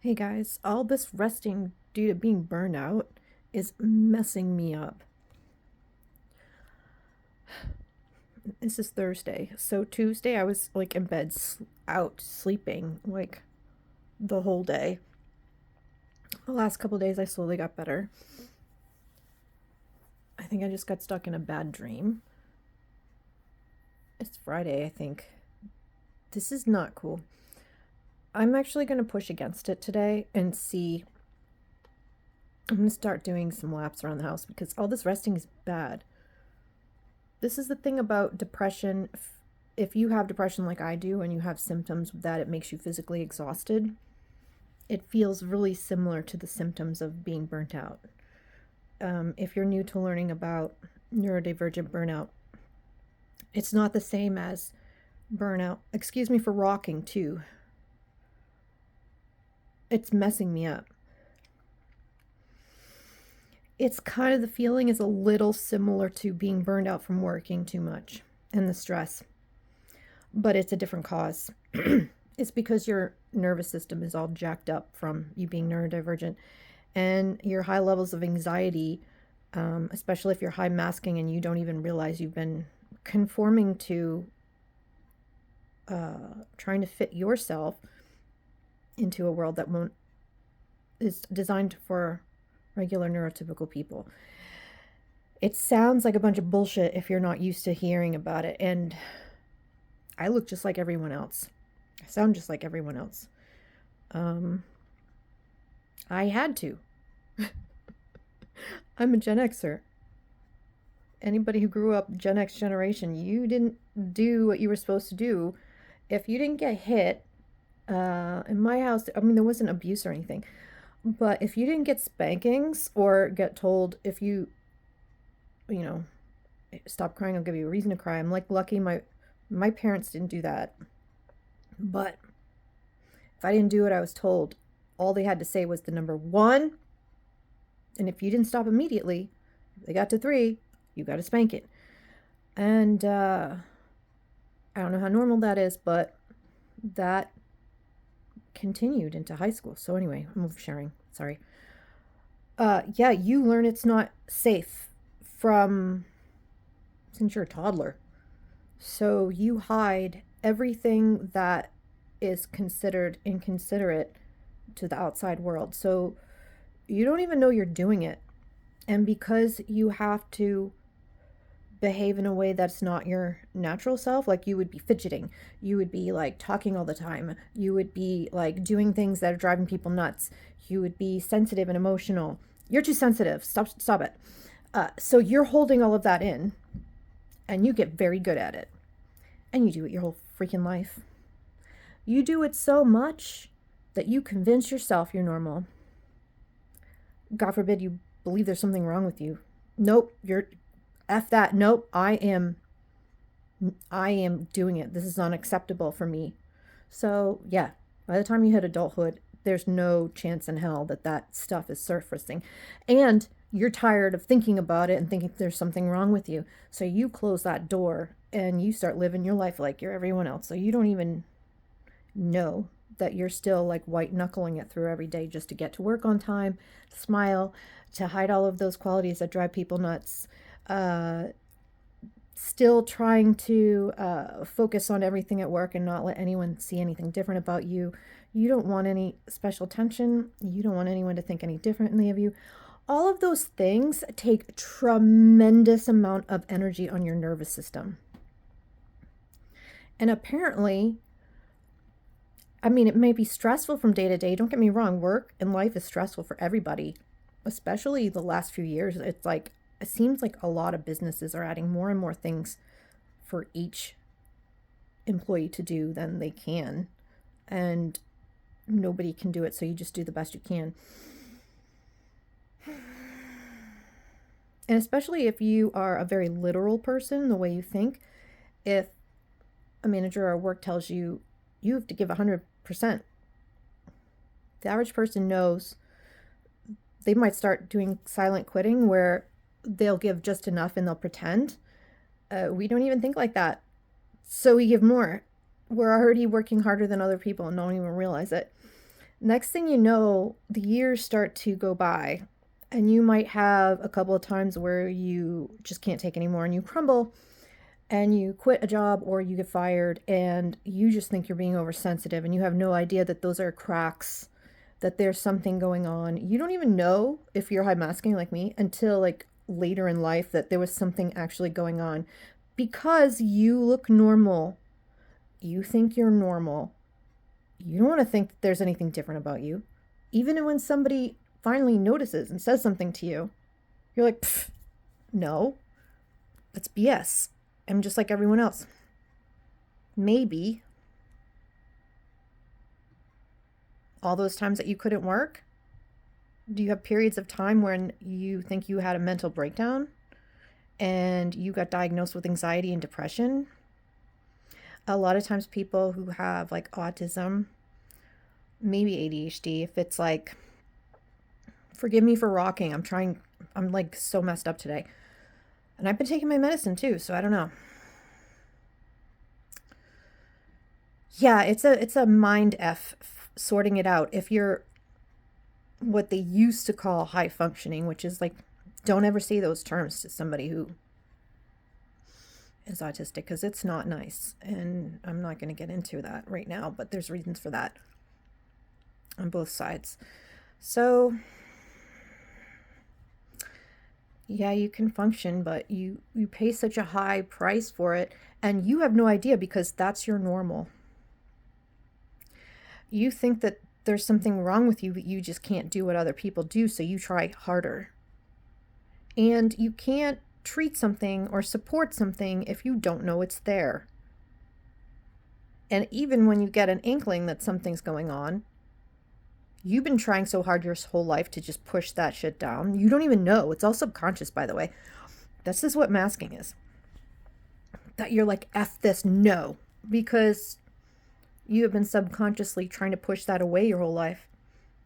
Hey guys, all this resting due to being burnout is messing me up. This is Thursday. So Tuesday I was like in bed out sleeping like the whole day. The last couple days I slowly got better. I think I just got stuck in a bad dream. It's Friday, I think. This is not cool. I'm actually going to push against it today and see. I'm going to start doing some laps around the house because all this resting is bad. This is the thing about depression. If you have depression like I do and you have symptoms that it makes you physically exhausted, it feels really similar to the symptoms of being burnt out. If you're new to learning about neurodivergent burnout, it's not the same as burnout. Excuse me for rocking too. It's messing me up. It's kind of the feeling is a little similar to being burned out from working too much and the stress, but it's a different cause. It's because your nervous system is all jacked up from you being neurodivergent and your high levels of anxiety, especially if you're high masking and you don't even realize you've been conforming to trying to fit yourself into a world that won't is designed for regular neurotypical people. It sounds like a bunch of bullshit if you're not used to hearing about it, and I look just like everyone else. I sound just like everyone else. I had to. I'm a Gen Xer. Anybody who grew up Gen X generation, you didn't do what you were supposed to do. If you didn't get hit, in my house, I mean, there wasn't abuse or anything, but if you didn't get spankings or get told if you know, stop crying, I'll give you a reason to cry. I'm like lucky my parents didn't do that. But if I didn't do what I was told, all they had to say was the number one. And if you didn't stop immediately, if they got to three, you got to spank it. And I don't know how normal that is, but that continued into high school. So anyway, I'm oversharing. Sorry. Yeah, you learn it's not safe from since you're a toddler. So you hide everything that is considered inconsiderate to the outside world. So you don't even know you're doing it. And because you have to behave in a way that's not your natural self, like you would be fidgeting, you would be like talking all the time, you would be like doing things that are driving people nuts, you would be sensitive and emotional. You're too sensitive. Stop it. So you're holding all of that in, and you get very good at it, and you do it your whole freaking life. You do it so much that you convince yourself you're normal. God forbid you believe there's something wrong with you. Nope, you're F that. Nope, I am doing it. This is unacceptable for me. So, yeah, by the time you hit adulthood, there's no chance in hell that that stuff is surfacing. And you're tired of thinking about it and thinking there's something wrong with you. So you close that door and you start living your life like you're everyone else. So you don't even know that you're still like white knuckling it through every day just to get to work on time, smile, to hide all of those qualities that drive people nuts. Still trying to focus on everything at work and not let anyone see anything different about you. You don't want any special attention. You don't want anyone to think any differently of you. All of those things take a tremendous amount of energy on your nervous system. And apparently, I mean, it may be stressful from day to day. Don't get me wrong, work and life is stressful for everybody, especially the last few years. It's like, it seems like a lot of businesses are adding more and more things for each employee to do than they can. And nobody can do it, so you just do the best you can. And especially if you are a very literal person, the way you think, if a manager or work tells you you have to give 100%, the average person knows they might start doing silent quitting where they'll give just enough and they'll pretend. We don't even think like that. So we give more. We're already working harder than other people and don't even realize it. Next thing you know, the years start to go by, and you might have a couple of times where you just can't take anymore and you crumble and you quit a job or you get fired and you just think you're being oversensitive and you have no idea that those are cracks, that there's something going on. You don't even know if you're high masking like me until like later in life that there was something actually going on because you look normal. You think you're normal. You don't want to think that there's anything different about you. Even when somebody finally notices and says something to you, you're like, no, that's BS. I'm just like everyone else. Maybe all those times that you couldn't work, do you have periods of time when you think you had a mental breakdown and you got diagnosed with anxiety and depression? A lot of times people who have like autism, maybe ADHD, if it's like, forgive me for rocking, I'm like so messed up today. And I've been taking my medicine too, so I don't know. Yeah, it's a mind F sorting it out. If you're what they used to call high functioning, which is like, don't ever say those terms to somebody who is autistic because it's not nice. And I'm not going to get into that right now, but there's reasons for that on both sides. So yeah, you can function, but you pay such a high price for it and you have no idea because that's your normal. You think that there's something wrong with you, but you just can't do what other people do, so you try harder. And you can't treat something or support something if you don't know it's there. And even when you get an inkling that something's going on, you've been trying so hard your whole life to just push that shit down. You don't even know. It's all subconscious, by the way. This is what masking is. That you're like, F this, no. Because you have been subconsciously trying to push that away your whole life.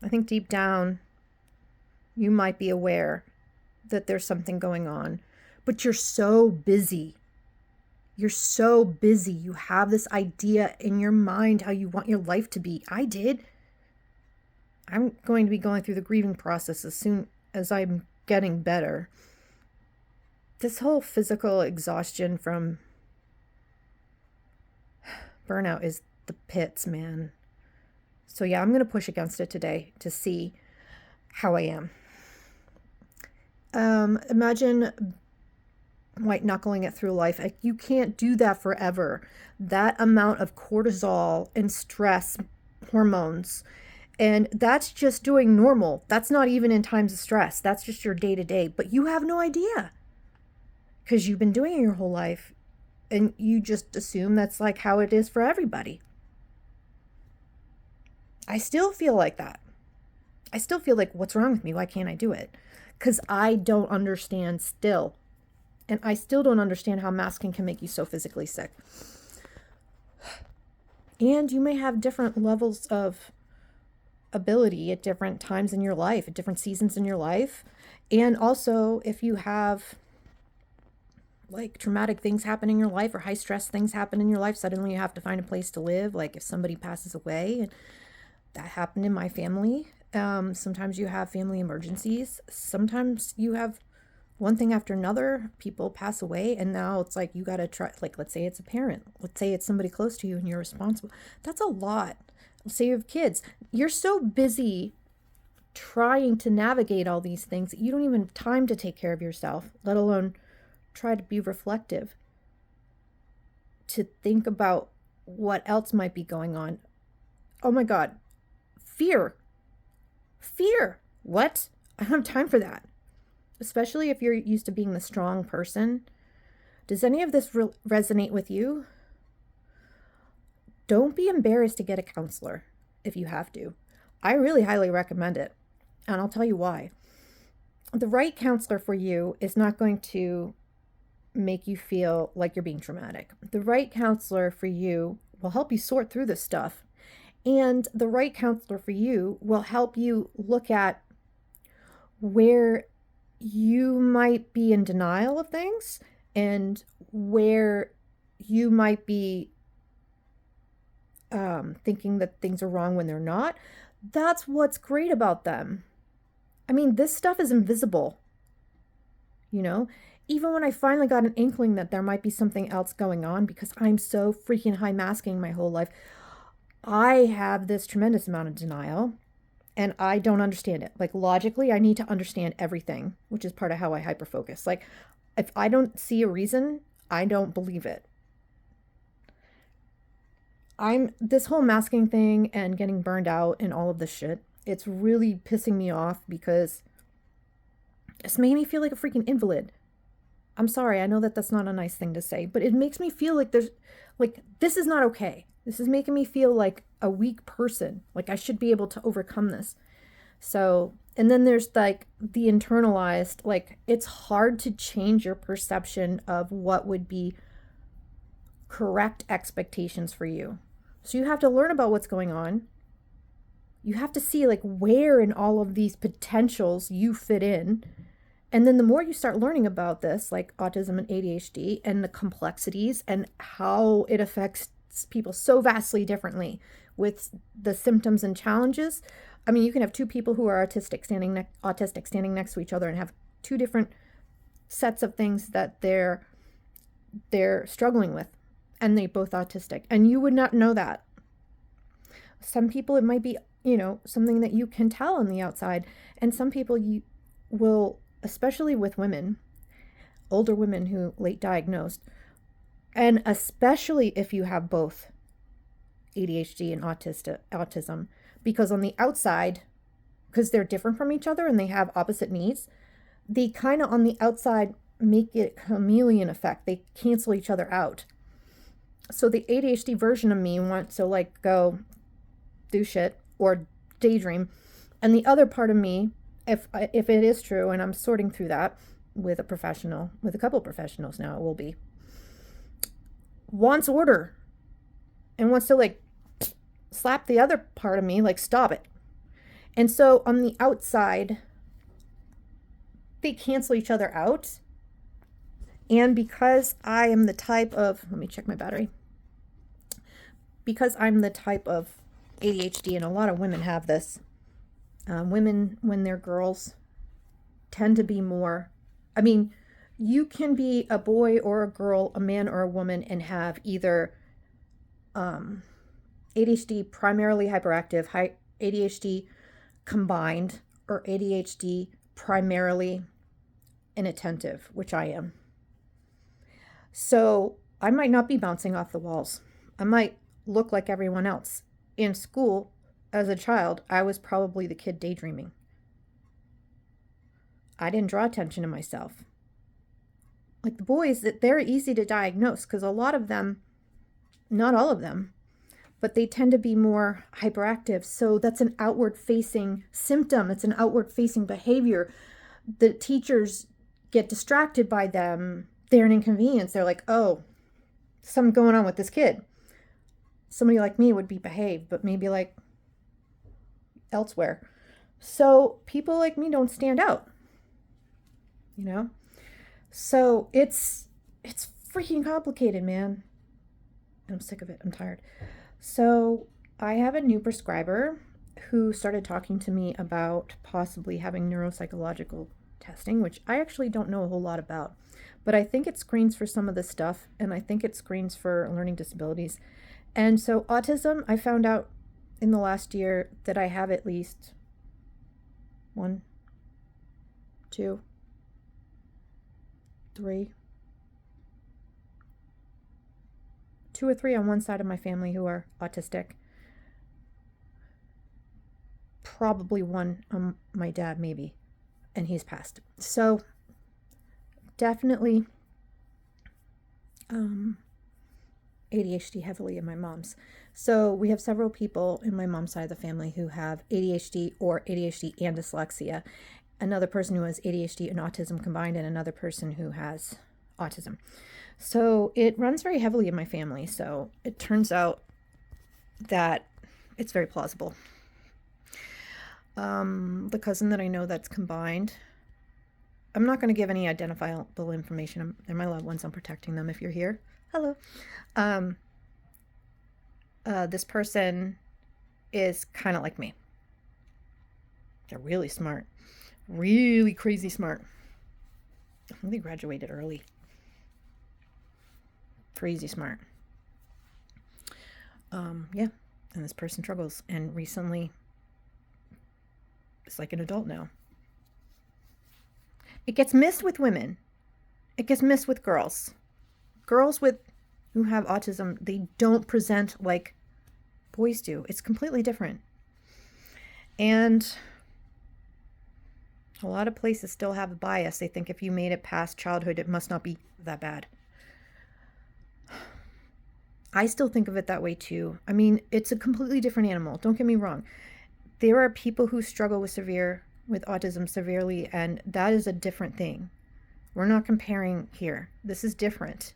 I think deep down, you might be aware that there's something going on, but you're so busy. You're so busy. You have this idea in your mind how you want your life to be. I did. I'm going to be going through the grieving process as soon as I'm getting better. This whole physical exhaustion from burnout is the pits, man. So yeah, I'm going to push against it today to see how I am. Imagine white knuckling it through life. You can't do that forever. That amount of cortisol and stress hormones, and that's just doing normal. That's not even in times of stress. That's just your day to day. But you have no idea because you've been doing it your whole life and you just assume that's like how it is for everybody. I still feel like that. I still feel like, what's wrong with me? Why can't I do it? Because I don't understand still. And I still don't understand how masking can make you so physically sick. And you may have different levels of ability at different times in your life, at different seasons in your life. And also, if you have like traumatic things happen in your life or high stress things happen in your life, suddenly you have to find a place to live. Like if somebody passes away, and that happened in my family. Sometimes you have family emergencies. Sometimes you have one thing after another. People pass away, and now it's like you got to try. Like, let's say it's a parent. Let's say it's somebody close to you, and you're responsible. That's a lot. Let's say you have kids. You're so busy trying to navigate all these things that you don't even have time to take care of yourself, let alone try to be reflective, to think about what else might be going on. Oh my God. Fear. What? I don't have time for that. Especially if you're used to being the strong person. Does any of this resonate with you? Don't be embarrassed to get a counselor if you have to. I really highly recommend it. And I'll tell you why. The right counselor for you is not going to make you feel like you're being traumatic. The right counselor for you will help you sort through this stuff. And the right counselor for you will help you look at where you might be in denial of things and where you might be thinking that things are wrong when they're not. That's what's great about them. I mean, this stuff is invisible, you know? Even when I finally got an inkling that there might be something else going on, because I'm so freaking high masking my whole life, I have this tremendous amount of denial and I don't understand it. Like logically, I need to understand everything, which is part of how I hyperfocus. Like if I don't see a reason, I don't believe it. I'm this whole masking thing and getting burned out and all of this shit. It's really pissing me off because it's made me feel like a freaking invalid. I'm sorry, I know that that's not a nice thing to say, but it makes me feel like this is not okay. This is making me feel like a weak person. Like I should be able to overcome this. So, and then there's like the internalized, like it's hard to change your perception of what would be correct expectations for you. So you have to learn about what's going on. You have to see like where in all of these potentials you fit in. And then the more you start learning about this, like autism and ADHD and the complexities and how it affects people so vastly differently with the symptoms and challenges. I mean, you can have two people who are autistic standing next to each other and have two different sets of things that they're struggling with, and they both autistic, and you would not know that. Some people it might be, something that you can tell on the outside, and some people you will, especially with women, older women who late diagnosed, and especially if you have both ADHD and autism, because on the outside, because they're different from each other and they have opposite needs, they kind of on the outside make it chameleon effect. They cancel each other out. So the ADHD version of me wants to like go do shit or daydream, and the other part of me, if it is true, and I'm sorting through that with a professional, with a couple of professionals now, it will be, wants order and wants to like slap the other part of me, like stop it. And so on the outside, they cancel each other out. And because I am the type of, let me check my battery. Because I'm the type of ADHD, and a lot of women have this, women, when they're girls, tend to be more, I mean, you can be a boy or a girl, a man or a woman, and have either ADHD primarily hyperactive, ADHD combined, or ADHD primarily inattentive, which I am. So I might not be bouncing off the walls. I might look like everyone else. In school, as a child, I was probably the kid daydreaming. I didn't draw attention to myself. Like the boys, they're easy to diagnose because a lot of them, not all of them, but they tend to be more hyperactive. So that's an outward facing symptom. It's an outward facing behavior. The teachers get distracted by them. They're an inconvenience. They're like, oh, something going on with this kid. Somebody like me would be behaved, but maybe like elsewhere. So people like me don't stand out, So it's freaking complicated, man. I'm sick of it. I'm tired. So I have a new prescriber who started talking to me about possibly having neuropsychological testing, which I actually don't know a whole lot about. But I think it screens for some of this stuff, and I think it screens for learning disabilities. And so autism, I found out in the last year that I have at least 1, 2, 3, 2 or 3 on one side of my family who are autistic. Probably 1 on my dad, maybe, and he's passed. So definitely ADHD heavily in my mom's. So we have several people in my mom's side of the family who have ADHD or ADHD and dyslexia. Another person who has ADHD and autism combined, and another person who has autism. So it runs very heavily in my family. So it turns out that it's very plausible. The cousin that I know that's combined, I'm not going to give any identifiable information. They're my loved ones. I'm protecting them if you're here. Hello. This person is kind of like me. They're really smart. Really crazy smart. They graduated early. Crazy smart. Yeah. And this person struggles. And recently, it's like an adult now. It gets missed with women. It gets missed with girls. Girls who have autism, they don't present like boys do. It's completely different. And a lot of places still have a bias. They think if you made it past childhood, it must not be that bad. I still think of it that way too. I mean, it's a completely different animal. Don't get me wrong. There are people who struggle with autism severely, and that is a different thing. We're not comparing here. This is different.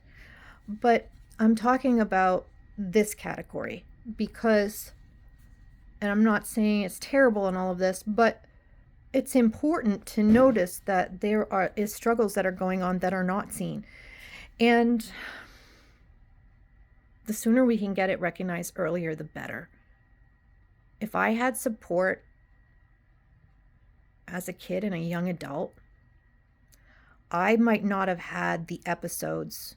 But I'm talking about this category because, and I'm not saying it's terrible in all of this, but it's important to notice that there is struggles that are going on that are not seen. And the sooner we can get it recognized earlier, the better. If I had support as a kid and a young adult, I might not have had the episodes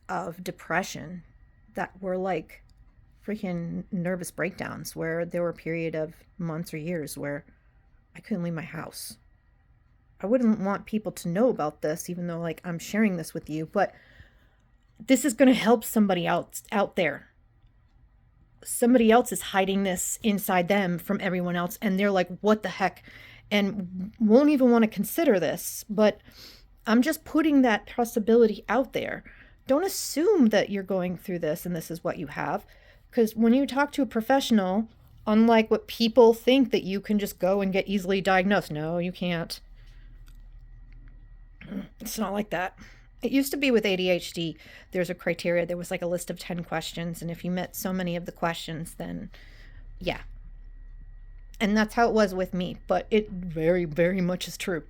of depression that were like freaking nervous breakdowns, where there were a period of months or years where I couldn't leave my house. I wouldn't want people to know about this, even though like I'm sharing this with you, but this is going to help somebody else out there. Somebody else is hiding this inside them from everyone else, and they're like, what the heck? And won't even want to consider this. But I'm just putting that possibility out there. Don't assume that you're going through this and this is what you have. Because when you talk to a professional, unlike what people think that you can just go and get easily diagnosed, no, you can't. It's not like that. It used to be with ADHD, there's a criteria. There was like a list of 10 questions. And if you met so many of the questions, then yeah. And that's how it was with me. But it very, very much is true.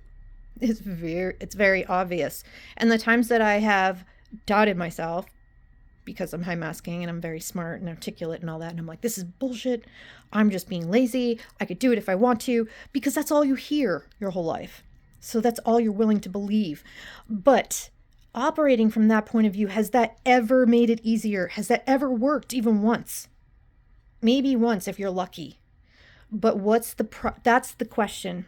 It's very obvious. And the times that I have doubted myself because I'm high masking and I'm very smart and articulate and all that, and I'm like, this is bullshit. I'm just being lazy. I could do it if I want to, because that's all you hear your whole life. So that's all you're willing to believe. But operating from that point of view, has that ever made it easier? Has that ever worked even once? Maybe once if you're lucky. But that's the question.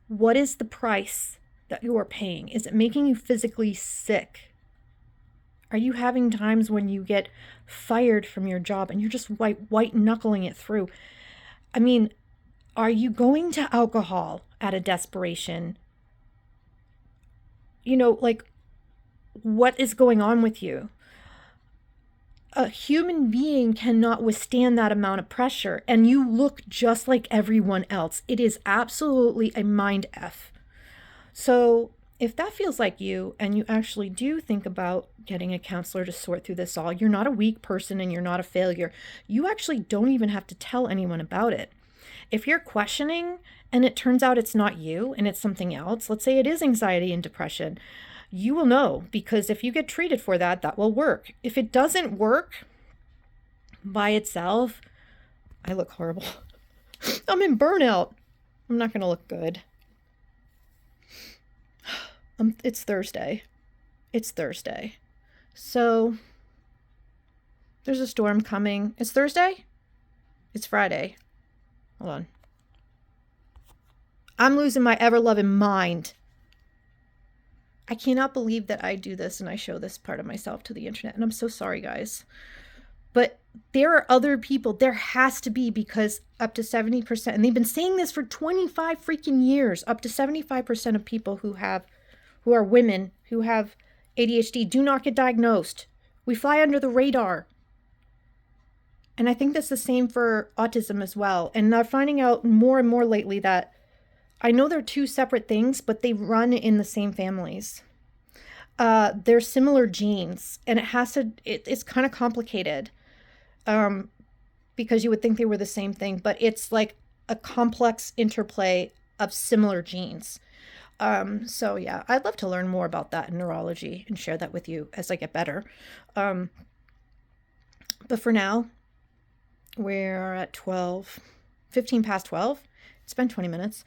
What is the price that you are paying? Is it making you physically sick? Are you having times when you get fired from your job and you're just white knuckling it through? I mean, are you going to alcohol out of desperation? You know, like, what is going on with you? A human being cannot withstand that amount of pressure, and you look just like everyone else. It is absolutely a mind F. So if that feels like you, and you actually do think about getting a counselor to sort through this all, you're not a weak person and you're not a failure. You actually don't even have to tell anyone about it. If you're questioning and it turns out it's not you and it's something else, let's say it is anxiety and depression, you will know, because if you get treated for that, that will work. If it doesn't work by itself, I look horrible. I'm in burnout. I'm not going to look good. It's Thursday. It's Thursday. So there's a storm coming. It's Thursday? It's Friday. Hold on. I'm losing my ever-loving mind. I cannot believe that I do this and I show this part of myself to the internet. And I'm so sorry, guys. But there are other people. There has to be, because up to 70%, and they've been saying this for 25 freaking years, up to 75% of people who are women who have ADHD do not get diagnosed. We fly under the radar. And I think that's the same for autism as well. And I'm finding out more and more lately that I know they're two separate things, but they run in the same families. They're similar genes, and it's kind of complicated because you would think they were the same thing, but it's like a complex interplay of similar genes. So yeah, I'd love to learn more about that in neurology and share that with you as I get better. But for now, we're at 15 past 12. It's been 20 minutes.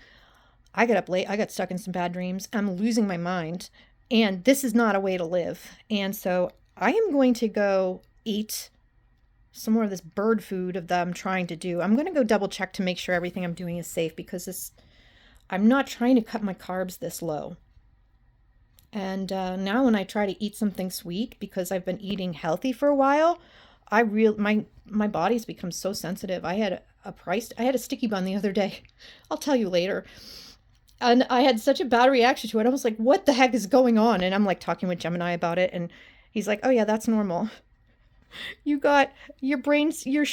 I got up late. I got stuck in some bad dreams. I'm losing my mind. And this is not a way to live. And so I am going to go eat some more of this bird food of that I'm trying to do. I'm going to go double check to make sure everything I'm doing is safe, because I'm not trying to cut my carbs this low. And now when I try to eat something sweet, because I've been eating healthy for a while, my body's become so sensitive. I had a sticky bun the other day. I'll tell you later. And I had such a bad reaction to it. I was like, what the heck is going on? And I'm like talking with Gemini about it. And he's like, oh yeah, that's normal. You got your blood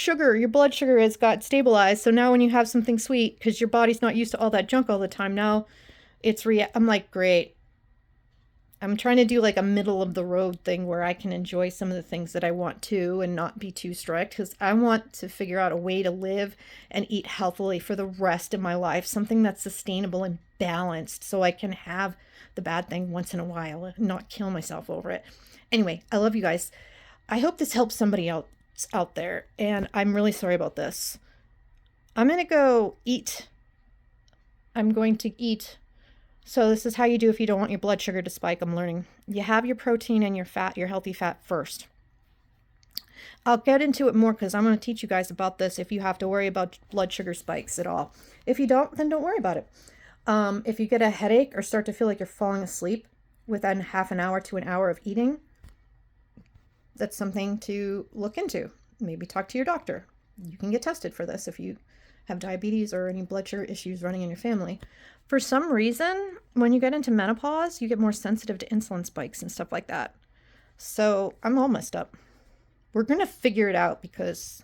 sugar has got stabilized. So now when you have something sweet, because your body's not used to all that junk all the time, now I'm like, great. I'm trying to do like a middle of the road thing where I can enjoy some of the things that I want to and not be too strict, because I want to figure out a way to live and eat healthily for the rest of my life, something that's sustainable and balanced, so I can have the bad thing once in a while and not kill myself over it. Anyway, I love you guys. I hope this helps somebody else out there, and I'm really sorry about this. I'm going to go eat. I'm going to eat. So this is how you do if you don't want your blood sugar to spike. I'm learning. You have your protein and your fat, your healthy fat first. I'll get into it more because I'm going to teach you guys about this if you have to worry about blood sugar spikes at all. If you don't, then don't worry about it. If you get a headache or start to feel like you're falling asleep within half an hour to an hour of eating, that's something to look into. Maybe talk to your doctor. You can get tested for this if you have diabetes or any blood sugar issues running in your family. For some reason, when you get into menopause, you get more sensitive to insulin spikes and stuff like that. So I'm all messed up. We're going to figure it out, because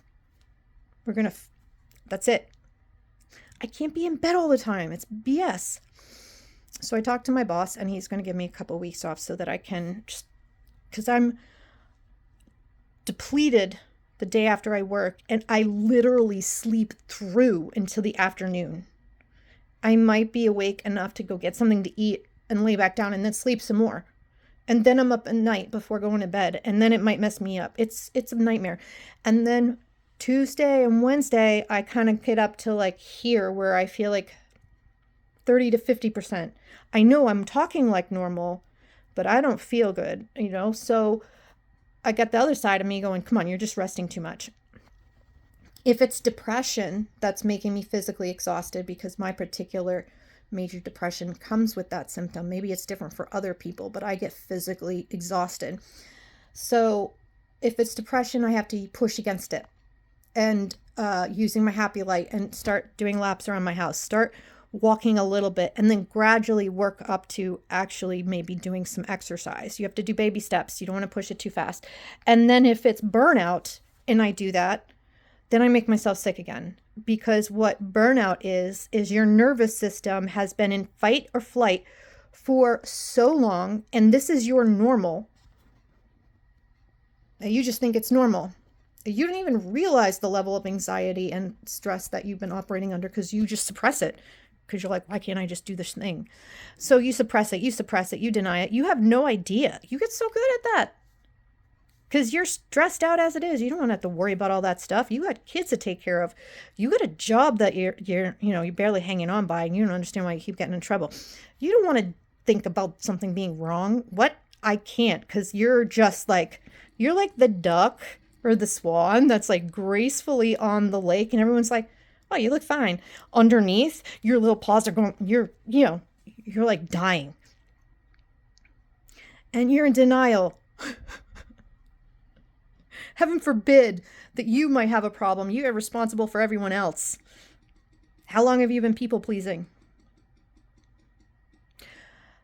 that's it. I can't be in bed all the time. It's BS. So I talked to my boss, and he's going to give me a couple of weeks off so that I can because I'm depleted the day after I work, and I literally sleep through until the afternoon. I might be awake enough to go get something to eat and lay back down and then sleep some more. And then I'm up at night before going to bed, and then it might mess me up. It's a nightmare. And then Tuesday and Wednesday, I kind of get up to like here where I feel like 30 to 50%. I know I'm talking like normal, but I don't feel good, So I got the other side of me going, come on, you're just resting too much. If it's depression that's making me physically exhausted, because my particular major depression comes with that symptom, maybe it's different for other people, but I get physically exhausted. So if it's depression, I have to push against it and using my happy light and start doing laps around my house, start walking a little bit, and then gradually work up to actually maybe doing some exercise. You have to do baby steps. You don't want to push it too fast. And then if it's burnout and I do that, then I make myself sick again, because what burnout is your nervous system has been in fight or flight for so long, and this is your normal. You just think it's normal. You don't even realize the level of anxiety and stress that you've been operating under, because you just suppress it, because you're like, why can't I just do this thing? So you suppress it, you deny it. You have no idea. You get so good at that, because you're stressed out as it is. You don't want to have to worry about all that stuff. You got kids to take care of. You got a job that you're barely hanging on by, and you don't understand why you keep getting in trouble. You don't want to think about something being wrong. What? I can't, because you're like the duck or the swan that's like gracefully on the lake, and everyone's like, oh, you look fine. Underneath, your little paws are going, you're like dying. And you're in denial. Heaven forbid that you might have a problem. You are responsible for everyone else. How long have you been people pleasing?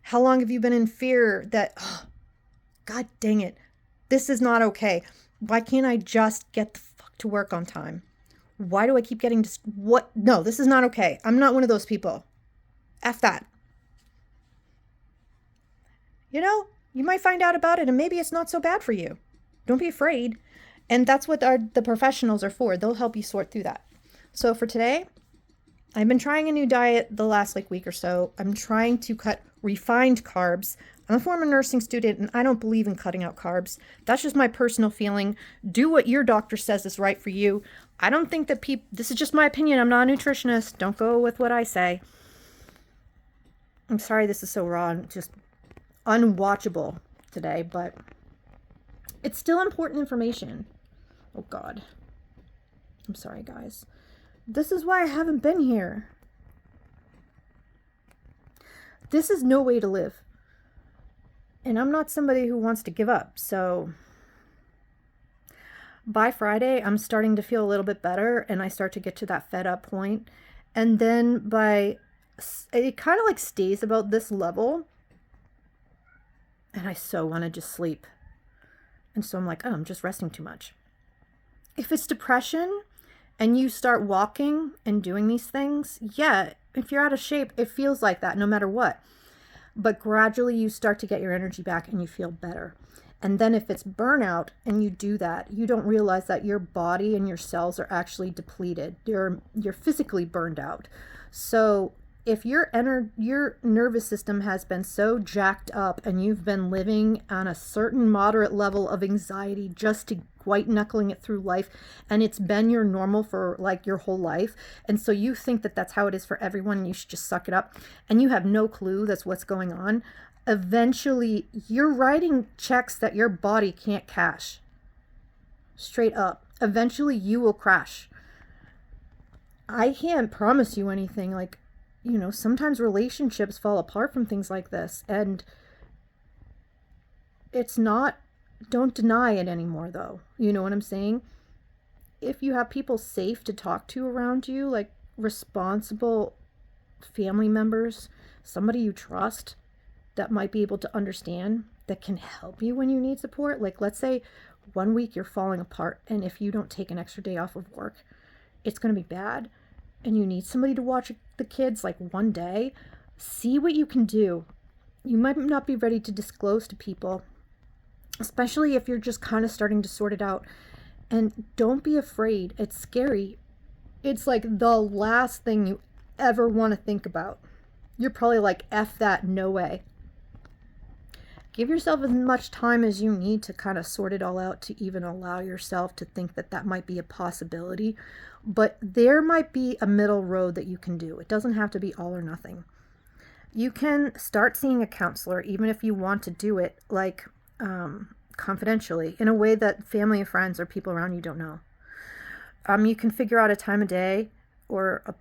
How long have you been in fear that, oh, God dang it, this is not okay. Why can't I just get the fuck to work on time? Why do I keep getting what? No, this is not okay. I'm not one of those people. F that. You might find out about it, and maybe it's not so bad for you. Don't be afraid. And that's what the professionals are for. They'll help you sort through that. So for today, I've been trying a new diet the last week or so. I'm trying to cut refined carbs. I'm a former nursing student, and I don't believe in cutting out carbs. That's just my personal feeling. Do what your doctor says is right for you. I don't think that this is just my opinion. I'm not a nutritionist. Don't go with what I say. I'm sorry this is so raw and just unwatchable today, but it's still important information. Oh God. I'm sorry, guys. This is why I haven't been here. This is no way to live. And I'm not somebody who wants to give up. So by Friday, I'm starting to feel a little bit better, and I start to get to that fed up point. And then it kind of like stays about this level. And I so want to just sleep. And so I'm like, oh, I'm just resting too much. If it's depression and you start walking and doing these things, yeah, if you're out of shape, it feels like that no matter what. But gradually you start to get your energy back and you feel better. And then if it's burnout and you do that, you don't realize that your body and your cells are actually depleted. You're physically burned out. So if your nervous system has been so jacked up and you've been living on a certain moderate level of anxiety just to white knuckling it through life, and it's been your normal for like your whole life, and so you think that that's how it is for everyone and you should just suck it up, and you have no clue that's what's going on, eventually you're writing checks that your body can't cash. Straight up. Eventually you will crash. I can't promise you anything. Like, you know, sometimes relationships fall apart from things like this, and it's not, don't deny it anymore though. You know what I'm saying? If you have people safe to talk to around you, like responsible family members, somebody you trust that might be able to understand, that can help you when you need support. Like, let's say 1 week you're falling apart, and if you don't take an extra day off of work, it's going to be bad, and you need somebody to watch the kids like one day. See what you can do. You might not be ready to disclose to people, especially if you're just kind of starting to sort it out. And don't be afraid. It's scary. It's like the last thing you ever want to think about. You're probably like, F that, no way. Give yourself as much time as you need to kind of sort it all out, to even allow yourself to think that that might be a possibility. But there might be a middle road that you can do. It doesn't have to be all or nothing. You can start seeing a counselor, even if you want to do it like confidentially, in a way that family and friends or people around you don't know. You can figure out a time of day, or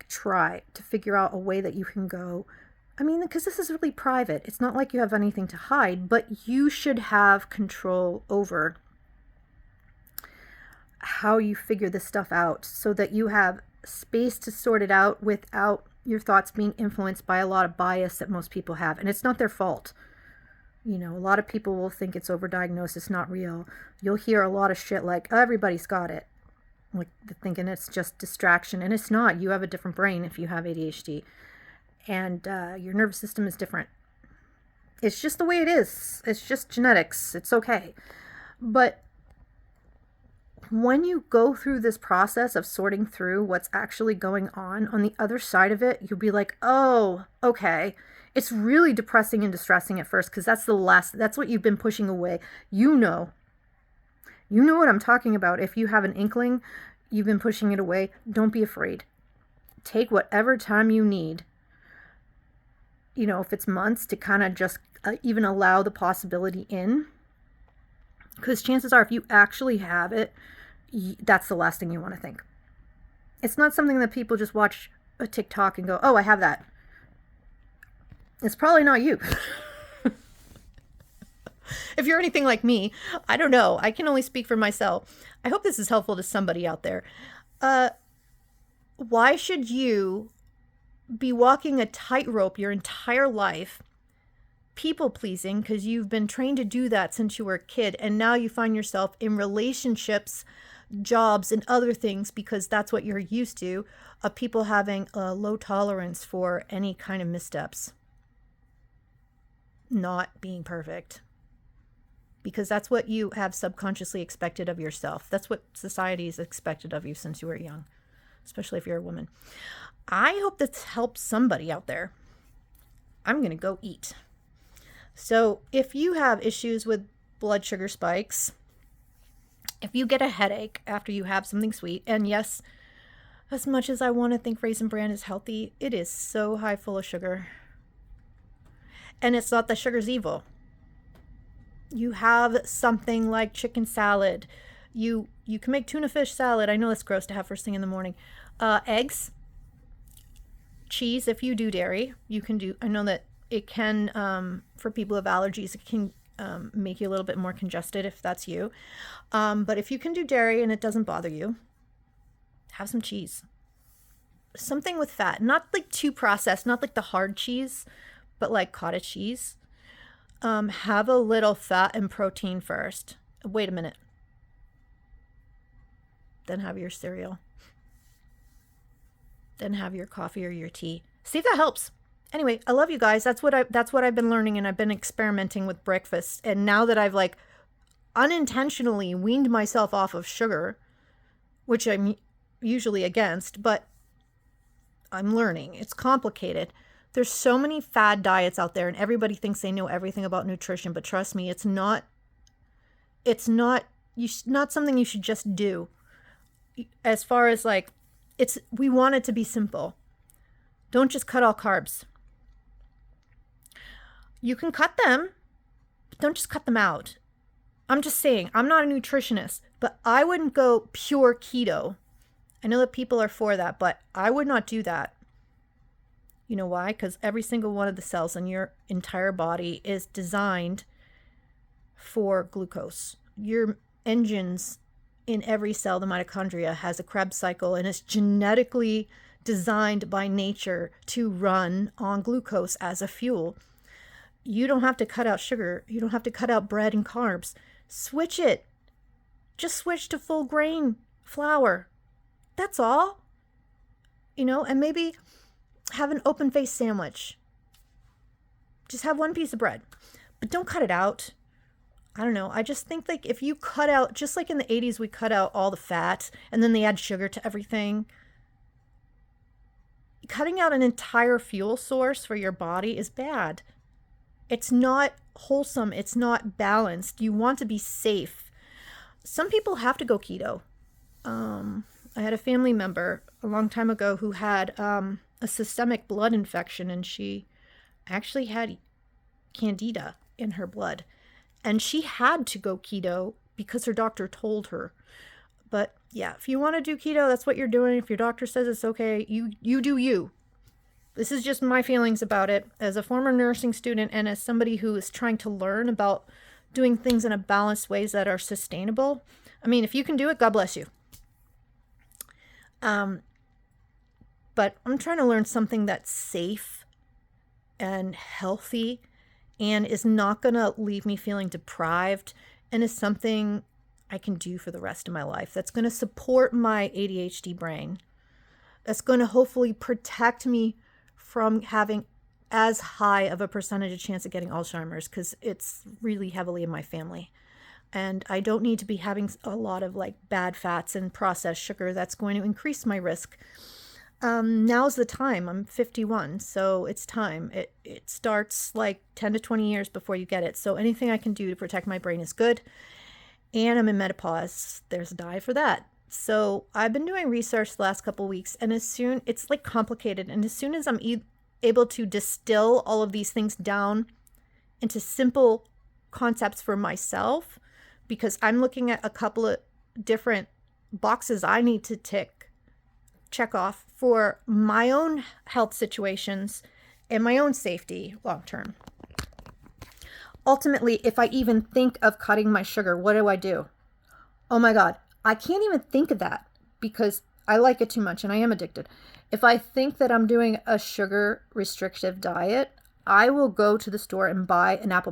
try to figure out a way that you can go. I mean, because this is really private. It's not like you have anything to hide, but you should have control over how you figure this stuff out, so that you have space to sort it out without your thoughts being influenced by a lot of bias that most people have. And it's not their fault. You know, a lot of people will think it's overdiagnosed, it's not real. You'll hear a lot of shit like, oh, everybody's got it. Like, thinking it's just distraction. And it's not. You have a different brain if you have ADHD. And your nervous system is different. It's just the way it is. It's just genetics. It's okay. But when you go through this process of sorting through what's actually going on the other side of it, you'll be like, oh, okay. It's really depressing and distressing at first, because that's what you've been pushing away. You know what I'm talking about. If you have an inkling, you've been pushing it away, don't be afraid. Take whatever time you need. You know, if it's months, to kind of just even allow the possibility in. Because chances are, if you actually have it, that's the last thing you want to think. It's not something that people just watch a TikTok and go, oh, I have that. It's probably not you. If you're anything like me, I don't know. I can only speak for myself. I hope this is helpful to somebody out there. Why should you be walking a tightrope your entire life, people pleasing, because you've been trained to do that since you were a kid, and now you find yourself in relationships, jobs, and other things, because that's what you're used to, of people having a low tolerance for any kind of missteps, not being perfect, because that's what you have subconsciously expected of yourself. That's what society has expected of you since you were young, especially if you're a woman. I hope this helps somebody out there. I'm going to go eat. So if you have issues with blood sugar spikes, If you get a headache after you have something sweet, and yes, as much as I want to think Raisin Bran is healthy, it is so high full of sugar. And it's not that sugar's evil. You have something like chicken salad. You can make tuna fish salad. I know it's gross to have first thing in the morning. Eggs, cheese, if you do dairy, you can do. I know that it can, for people with allergies, it can make you a little bit more congested if that's you. But if you can do dairy and it doesn't bother you, have some cheese. Something with fat, not like too processed, not like the hard cheese, but like cottage cheese. Have a little fat and protein first. Wait a minute. Then have your cereal. Then have your coffee or your tea. See if that helps. Anyway, I love you guys. That's what I've been learning, and I've been experimenting with breakfast. And now that I've like unintentionally weaned myself off of sugar, which I'm usually against, but I'm learning. It's complicated. There's so many fad diets out there, and everybody thinks they know everything about nutrition, but trust me, it's not something you should just do. As far as like, we want it to be simple. Don't just cut all carbs. You can cut them, but don't just cut them out. I'm just saying, I'm not a nutritionist, but I wouldn't go pure keto. I know that people are for that, but I would not do that. You know why? Because every single one of the cells in your entire body is designed for glucose. Your engines in every cell, the mitochondria, has a Krebs cycle and is genetically designed by nature to run on glucose as a fuel. You don't have to cut out sugar. You don't have to cut out bread and carbs. Switch it. Just switch to full grain flour. That's all. And maybe have an open face sandwich. Just have one piece of bread, but don't cut it out. I don't know. I just think like if you cut out, just like in the 80s, we cut out all the fat and then they add sugar to everything. Cutting out an entire fuel source for your body is bad. It's not wholesome. It's not balanced. You want to be safe. Some people have to go keto. I had a family member a long time ago who had a systemic blood infection, and she actually had candida in her blood. And she had to go keto because her doctor told her. But yeah, if you want to do keto, that's what you're doing. If your doctor says it's okay, you do you. This is just my feelings about it. As a former nursing student and as somebody who is trying to learn about doing things in a balanced ways that are sustainable. I mean, if you can do it, God bless you. But I'm trying to learn something that's safe and healthy and is not going to leave me feeling deprived and is something I can do for the rest of my life. That's going to support my ADHD brain. That's going to hopefully protect me from having as high of a percentage of chance of getting Alzheimer's, because it's really heavily in my family. And I don't need to be having a lot of like bad fats and processed sugar. That's going to increase my risk. Now's the time. I'm 51, so it's time. It starts like 10 to 20 years before you get it. So anything I can do to protect my brain is good. And I'm in menopause. There's a diet for that. So I've been doing research the last couple of weeks, and it's like complicated. And as soon as I'm able to distill all of these things down into simple concepts for myself, because I'm looking at a couple of different boxes I need to check off for my own health situations and my own safety long term. Ultimately, if I even think of cutting my sugar, what do? Oh my God, I can't even think of that because I like it too much and I am addicted. If I think that I'm doing a sugar restrictive diet, I will go to the store and buy an apple